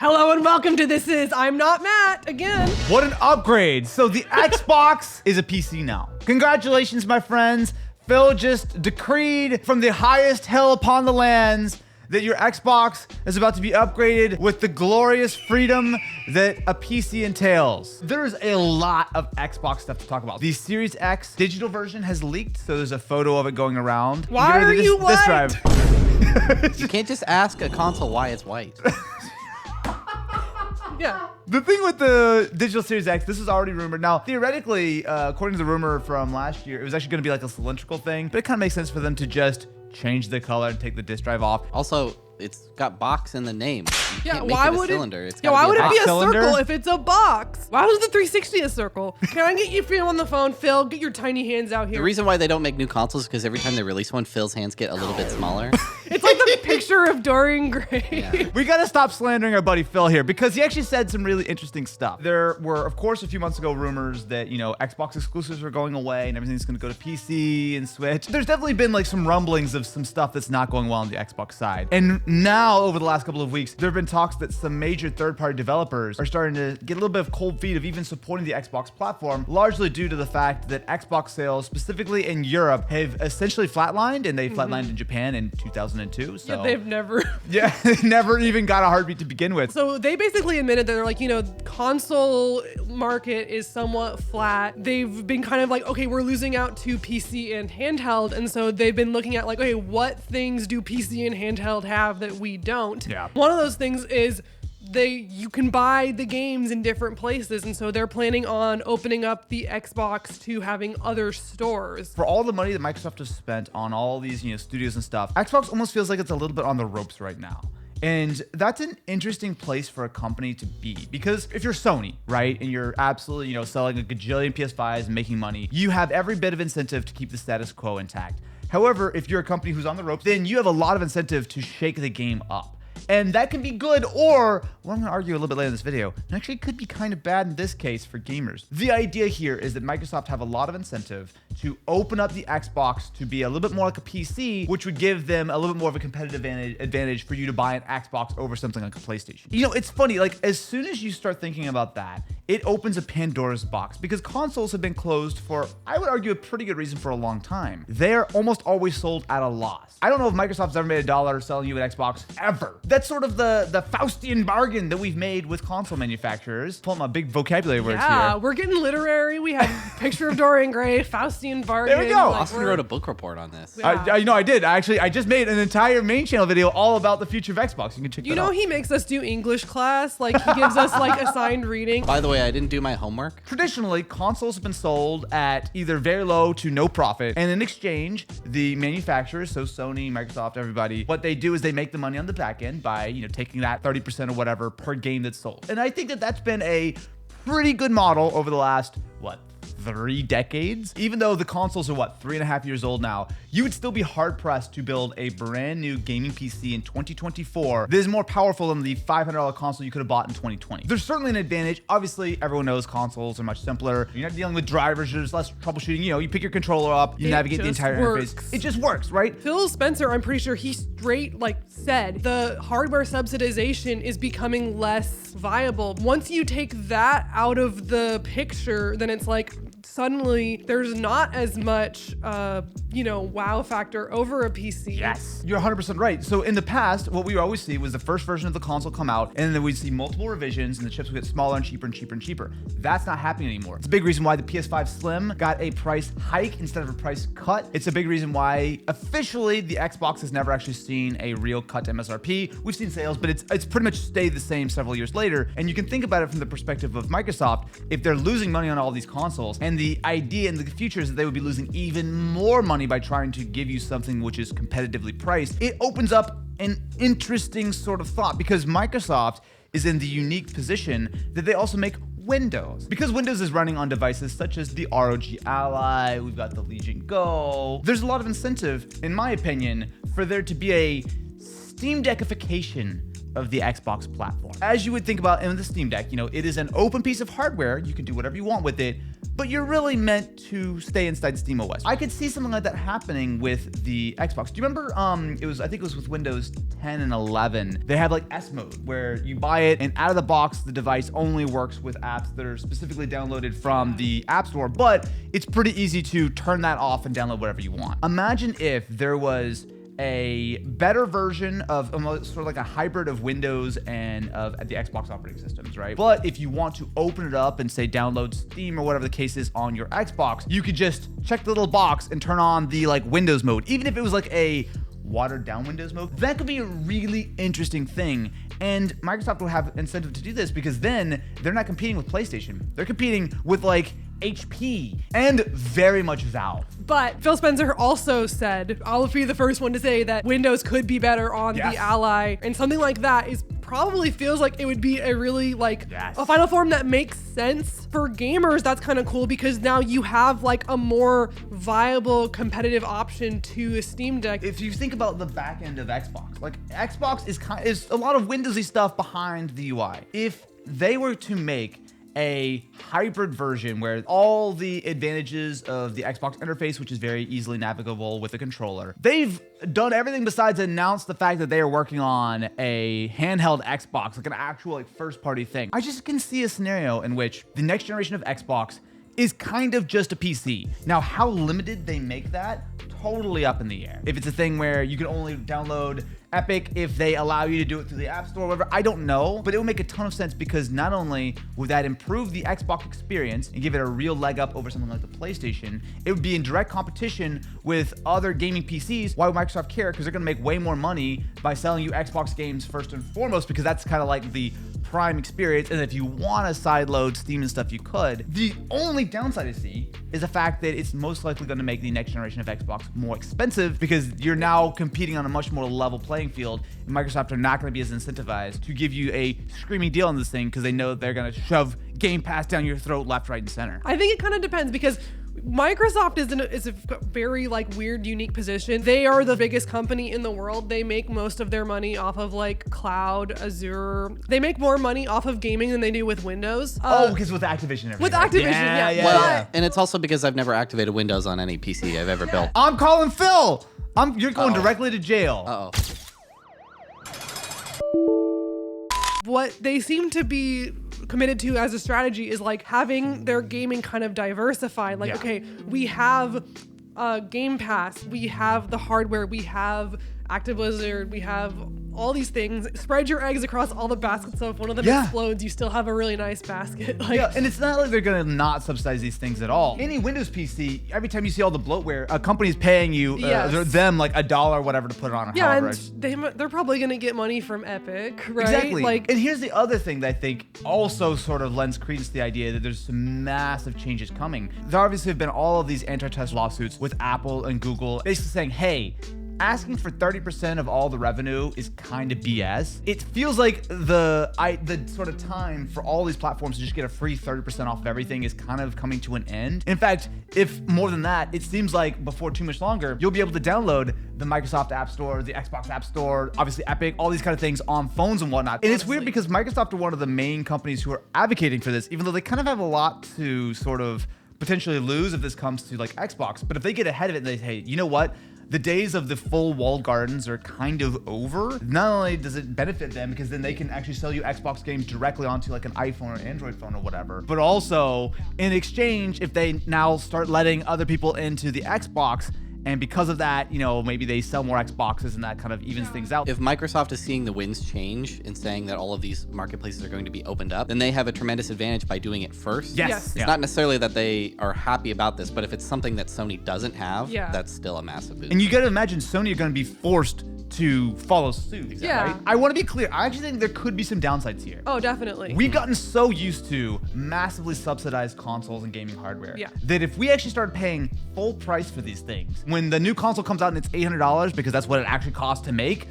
Hello and welcome to This Is I'm Not Matt again. What an upgrade. So the Xbox is a PC now. Congratulations, my friends. Phil just decreed from the highest hill upon the lands that your Xbox is about to be upgraded with the glorious freedom that a PC entails. There's a lot of Xbox stuff to talk about. The Series X digital version has leaked, so there's a photo of it going around. Why are you white? You can't just ask a console why it's white. Yeah. The thing with the digital Series X, this is already rumored. Now, theoretically, according to the rumor from last year, it was actually going to be like a cylindrical thing, but it kind of makes sense for them to just change the color and take the disk drive off. Also, it's got box in the name. You Yeah, can't make why it a would cylinder. it? It's Yeah, gotta why would it be a cylinder? circle if it's a box? Why was the 360 a circle? Can I get you Phil on the phone? Phil, get your tiny hands out The here. reason why they don't make new consoles is because every time they release one, Phil's hands get a little bit smaller. It's like the picture of Dorian Gray. Yeah. We gotta stop slandering our buddy Phil here because he actually said some really interesting stuff. There were, of course, a few months ago rumors that, you know, Xbox exclusives were going away and everything's gonna go to PC and Switch. There's definitely been like some rumblings of some stuff that's not going well on the Xbox side. And now, over the last couple of weeks, there have been talks that some major third-party developers are starting to get a little bit of cold feet of even supporting the Xbox platform, largely due to the fact that Xbox sales, specifically in Europe, have essentially flatlined, and they flatlined in Japan in 2002. So Yeah, they've never. yeah, they never even got a heartbeat to begin with. So they basically admitted that they're like, you know, console market is somewhat flat. They've been kind of like, okay, we're losing out to PC and handheld. And so they've been looking at like, okay, what things do PC and handheld have that we don't? Yeah. One of those things is you can buy the games in different places. And so they're planning on opening up the Xbox to having other stores. For all the money that Microsoft has spent on all these, you know, studios and stuff, Xbox almost feels like it's a little bit on the ropes right now. And that's an interesting place for a company to be, because if you're Sony, right, and you're absolutely, you know, selling a gajillion PS5s and making money, you have every bit of incentive to keep the status quo intact. However, if you're a company who's on the ropes, then you have a lot of incentive to shake the game up. And that can be good, or what I'm gonna argue a little bit later in this video, it actually could be kind of bad in this case for gamers. The idea here is that Microsoft have a lot of incentive to open up the Xbox to be a little bit more like a PC, which would give them a little bit more of a competitive advantage for you to buy an Xbox over something like a PlayStation. You know, it's funny, like as soon as you start thinking about that, it opens a Pandora's box, because consoles have been closed for, I would argue, a pretty good reason for a long time. They're almost always sold at a loss. I don't know if Microsoft's ever made $1 selling you an Xbox, ever. That's sort of the Faustian bargain that we've made with console manufacturers. Pulling my big vocabulary words Yeah, here. we're getting literary. We had picture of Dorian Gray, Faustian bargain. There we go. Like, Austin wrote a book report on this. Yeah. You know, I did. I just made an entire main channel video all about the future of Xbox. You can check that You know, out. he makes us do English class. Like, he gives us, like, assigned reading. By the way, I didn't do my homework. Traditionally, consoles have been sold at either very low to no profit, and in exchange, the manufacturers, so Sony, Microsoft, everybody, what they do is they make the money on the back end by, you know, taking that 30% or whatever per game that's sold. And I think that that's been a pretty good model over the last, 3 decades? Even though the consoles are 3.5 years old now, you would still be hard pressed to build a brand new gaming PC in 2024 that is more powerful than the $500 console you could have bought in 2020. There's certainly an advantage. Obviously, everyone knows consoles are much simpler. You're not dealing with drivers, there's less troubleshooting. You know, you pick your controller up, you navigate the just entire works. interface. It just works, right? Phil Spencer, I'm pretty sure he straight, said the hardware subsidization is becoming less viable. Once you take that out of the picture, then it's like, suddenly there's not as much, wow factor over a PC. Yes, you're 100% right. So in the past, what we would always see was the first version of the console come out, and then we'd see multiple revisions, and the chips would get smaller and cheaper and cheaper and cheaper. That's not happening anymore. It's a big reason why the PS5 Slim got a price hike instead of a price cut. It's a big reason why officially the Xbox has never actually seen a real cut to MSRP. We've seen sales, but it's pretty much stayed the same several years later. And you can think about it from the perspective of Microsoft. If they're losing money on all these consoles, and the idea in the future is that they would be losing even more money by trying to give you something which is competitively priced, it opens up an interesting sort of thought, because Microsoft is in the unique position that they also make Windows. Because Windows is running on devices such as the ROG Ally, we've got the Legion Go, there's a lot of incentive, in my opinion, for there to be a Steam Deckification of the Xbox platform. As you would think about in the Steam Deck, it is an open piece of hardware. You can do whatever you want with it, but you're really meant to stay inside SteamOS. I could see something like that happening with the Xbox. Do you remember, I think it was with Windows 10 and 11, they have like S mode where you buy it and out of the box, the device only works with apps that are specifically downloaded from the App Store, but it's pretty easy to turn that off and download whatever you want. Imagine if there was a better version of sort of like a hybrid of Windows and of the Xbox operating systems, right? But if you want to open it up and say download Steam or whatever the case is on your Xbox, you could just check the little box and turn on the like Windows mode, even if it was like a watered down Windows mode. That could be a really interesting thing. And Microsoft will have incentive to do this because then they're not competing with PlayStation. They're competing with like HP and very much Valve. But Phil Spencer also said, I'll be the first one to say that Windows could be better on the Ally, and something like that is probably feels like it would be a really a final form that makes sense for gamers. That's kind of cool because now you have like a more viable competitive option to a Steam Deck. If you think about the back end of Xbox, like Xbox is a lot of Windowsy stuff behind the UI. If they were to make a hybrid version where all the advantages of the Xbox interface, which is very easily navigable with a controller, they've done everything besides announce the fact that they are working on a handheld Xbox, like an actual like first party thing. I just can see a scenario in which the next generation of Xbox is kind of just a PC. Now, how limited they make that, totally up in the air. If it's a thing where you can only download Epic if they allow you to do it through the App Store or whatever, I don't know, but it would make a ton of sense because not only would that improve the Xbox experience and give it a real leg up over something like the PlayStation, it would be in direct competition with other gaming PCs. Why would Microsoft care? Because they're gonna make way more money by selling you Xbox games first and foremost, because that's kind of like the prime experience, and if you want to sideload Steam and stuff, you could. The only downside I see is the fact that it's most likely going to make the next generation of Xbox more expensive because you're now competing on a much more level playing field, and Microsoft are not going to be as incentivized to give you a screaming deal on this thing because they know they're going to shove Game Pass down your throat left, right, and center. I think it kind of depends because Microsoft is a very like weird, unique position. They are the biggest company in the world. They make most of their money off of like cloud, Azure. They make more money off of gaming than they do with Windows. Because with Activision and everything. With Activision, yeah. Well, and it's also because I've never activated Windows on any PC I've ever built. I'm calling Phil. You're going directly to jail. Uh-oh. What they seem to be committed to as a strategy is like having their gaming kind of diversified. Like, okay, we have Game Pass, we have the hardware, we have Activision, we have all these things. Spread your eggs across all the baskets, so if one of them explodes, you still have a really nice basket. And it's not like they're gonna not subsidize these things at all. Any Windows PC, every time you see all the bloatware, a company's paying you them like $1 or whatever to put it on. And they're probably gonna get money from Epic, right? Exactly. And here's the other thing that I think also sort of lends credence to the idea that there's some massive changes coming. There obviously have been all of these antitrust lawsuits with Apple and Google, basically saying, hey, asking for 30% of all the revenue is kind of BS. It feels like the sort of time for all these platforms to just get a free 30% off of everything is kind of coming to an end. In fact, if more than that, it seems like before too much longer, you'll be able to download the Microsoft App Store, the Xbox App Store, obviously Epic, all these kind of things on phones and whatnot. And it's weird because Microsoft are one of the main companies who are advocating for this, even though they kind of have a lot to sort of potentially lose if this comes to like Xbox. But if they get ahead of it and they say, hey, you know what? The days of the full walled gardens are kind of over. Not only does it benefit them because then they can actually sell you Xbox games directly onto like an iPhone or Android phone or whatever, but also in exchange, if they now start letting other people into the Xbox, and because of that, maybe they sell more Xboxes and that kind of evens things out. If Microsoft is seeing the winds change and saying that all of these marketplaces are going to be opened up, then they have a tremendous advantage by doing it first. Yes. It's not necessarily that they are happy about this, but if it's something that Sony doesn't have, that's still a massive boost. And you got to imagine Sony are going to be forced to follow suit. Yeah. Right? I want to be clear. I actually think there could be some downsides here. Oh, definitely. We've gotten so used to massively subsidized consoles and gaming hardware that if we actually started paying full price for these things, when the new console comes out and it's $800 because that's what it actually costs to make,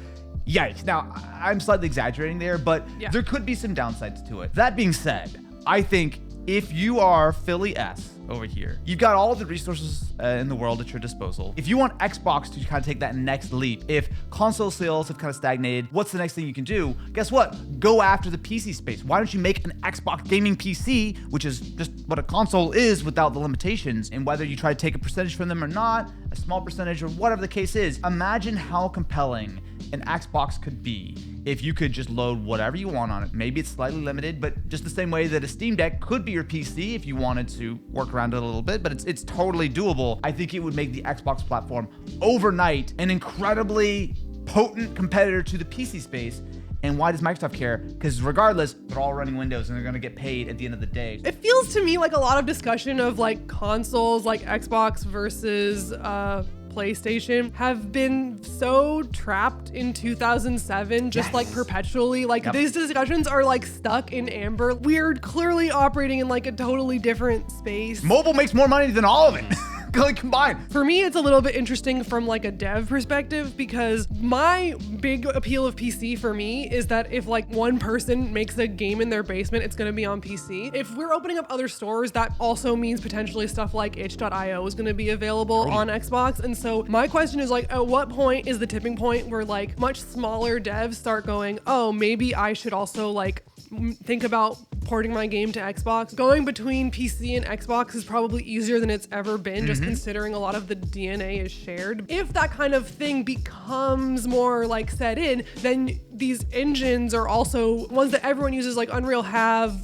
yikes. Now, I'm slightly exaggerating there, but there could be some downsides to it. That being said, I think if you are Philly S, over here. You've got all of the resources in the world at your disposal. If you want Xbox to kind of take that next leap, if console sales have kind of stagnated, what's the next thing you can do? Guess what? Go after the PC space. Why don't you make an Xbox gaming PC, which is just what a console is without the limitations, and whether you try to take a percentage from them or not, a small percentage or whatever the case is, imagine how compelling an Xbox could be if you could just load whatever you want on it. Maybe it's slightly limited, but just the same way that a Steam Deck could be your PC if you wanted to work around it a little bit, but it's totally doable. I think it would make the Xbox platform overnight an incredibly potent competitor to the PC space. And why does Microsoft care? Because regardless, they're all running Windows and they're gonna get paid at the end of the day. It feels to me like a lot of discussion of like consoles, like Xbox versus PlayStation, have been so trapped in 2007, just like perpetually. Like these discussions are like stuck in amber. We're clearly operating in like a totally different space. Mobile makes more money than all of it. Combined. For me, it's a little bit interesting from like a dev perspective, because my big appeal of PC for me is that if like one person makes a game in their basement, it's gonna be on PC. If we're opening up other stores, that also means potentially stuff like itch.io is gonna be available on Xbox. And so my question is like, at what point is the tipping point where like much smaller devs start going, oh, maybe I should also like think about porting my game to Xbox? Going between PC and Xbox is probably easier than it's ever been, just considering a lot of the DNA is shared. If that kind of thing becomes more like set in, then these engines are also ones that everyone uses, like Unreal, have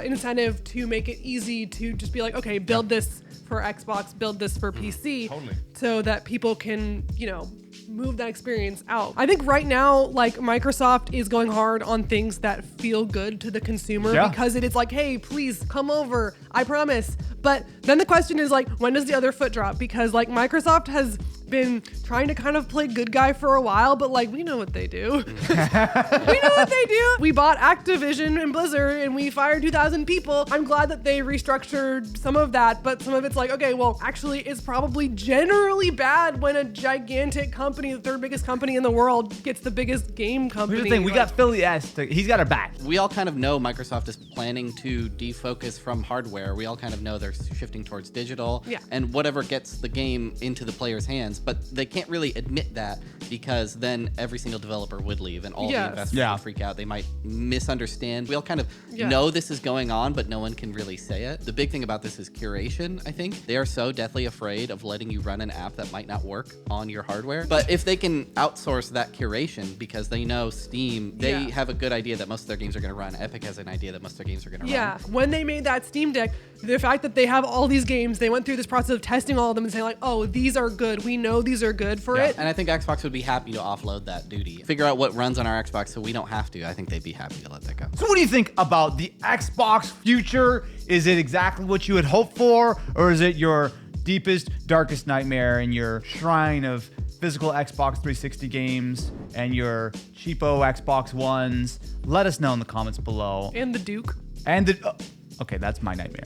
incentive to make it easy to just be like, okay, build this for Xbox, build this for PC, so that people can, you know, move that experience out. I think right now, like, Microsoft is going hard on things that feel good to the consumer, because it is like, hey, please come over, I promise. But then the question is like, when does the other foot drop? Because like Microsoft has been trying to kind of play good guy for a while, but like, we know what they do. We know what they do. We bought Activision and Blizzard and we fired 2,000 people. I'm glad that they restructured some of that, but some of it's like, okay, well, actually it's probably generally bad when a gigantic company, the third biggest company in the world, gets the biggest game company. Here's the thing, we got Philly S. He's got our back. We all kind of know Microsoft is planning to defocus from hardware. We all kind of know they're shifting towards digital and whatever gets the game into the player's hands. But they can't really admit that, because then every single developer would leave and all the investors would freak out. They might misunderstand. We all kind of know this is going on, but no one can really say it. The big thing about this is curation, I think. They are so deathly afraid of letting you run an app that might not work on your hardware. But if they can outsource that curation, because they know Steam, they have a good idea that most of their games are going to run. Epic has an idea that most of their games are going to run. Yeah, when they made that Steam Deck, the fact that they have all these games, they went through this process of testing all of them and saying like, oh, these are good. We know these are good for it. And I think Xbox would be happy to offload that duty. Figure out what runs on our Xbox so we don't have to. I think they'd be happy to let that go. So what do you think about the Xbox future? Is it exactly what you had hoped for? Or is it your deepest, darkest nightmare in your shrine of physical Xbox 360 games and your cheapo Xbox Ones? Let us know in the comments below. And the Duke. And the... okay, that's my nightmare.